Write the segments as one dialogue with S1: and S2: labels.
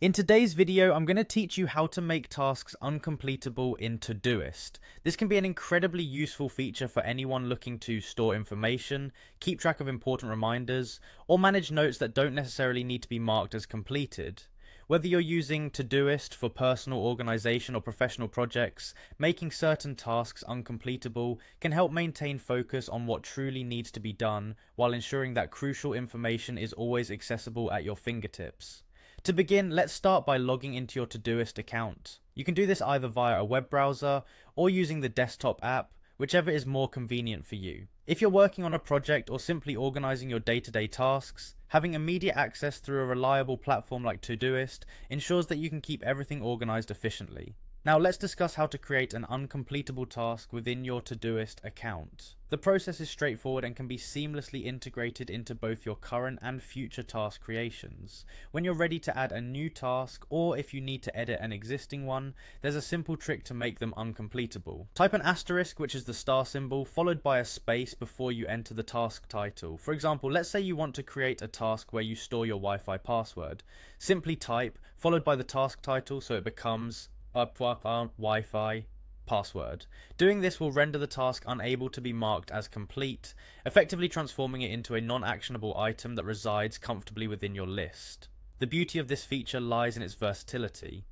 S1: In today's video, I'm going to teach you how to make tasks uncompletable in Todoist. This can be an incredibly useful feature for anyone looking to store information, keep track of important reminders, or manage notes that don't necessarily need to be marked as completed. Whether you're using Todoist for personal organization or professional projects, making certain tasks uncompletable can help maintain focus on what truly needs to be done while ensuring that crucial information is always accessible at your fingertips. To begin, let's start by logging into your Todoist account. You can do this either via a web browser or using the desktop app, whichever is more convenient for you. If you're working on a project or simply organizing your day-to-day tasks, having immediate access through a reliable platform like Todoist ensures that you can keep everything organized efficiently. Now let's discuss how to create an uncompletable task within your Todoist account. The process is straightforward and can be seamlessly integrated into both your current and future task creations. When you're ready to add a new task, or if you need to edit an existing one, there's a simple trick to make them uncompletable. Type an asterisk, which is the star symbol, followed by a space before you enter the task title. For example, let's say you want to create a task where you store your Wi-Fi password. Simply type, followed by the task title, so it becomes Wi-Fi password. Doing this will render the task unable to be marked as complete, effectively transforming it into a non-actionable item that resides comfortably within your list. The beauty of this feature lies in its versatility.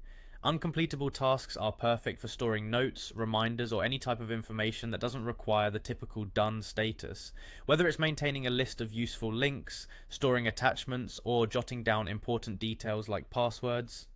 S1: Uncompletable tasks are perfect for storing notes, reminders, or any type of information that doesn't require the typical done status, whether it's maintaining a list of useful links, storing attachments, or jotting down important details like passwords.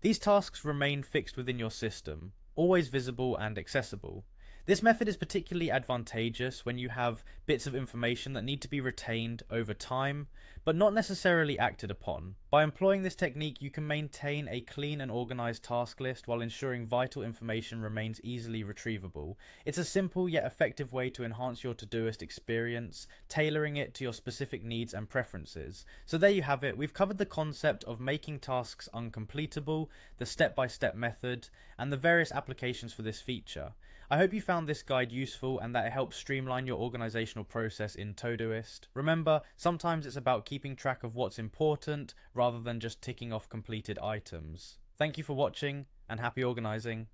S1: These tasks remain fixed within your system, always visible and accessible. This method is particularly advantageous when you have bits of information that need to be retained over time, but not necessarily acted upon. By employing this technique, you can maintain a clean and organized task list while ensuring vital information remains easily retrievable. It's a simple yet effective way to enhance your Todoist experience, tailoring it to your specific needs and preferences. So there you have it. We've covered the concept of making tasks uncompletable, the step-by-step method, and the various applications for this feature. I hope you found this guide useful and that it helps streamline your organizational process in Todoist. Remember, sometimes it's about keeping track of what's important rather than just ticking off completed items. Thank you for watching and happy organizing.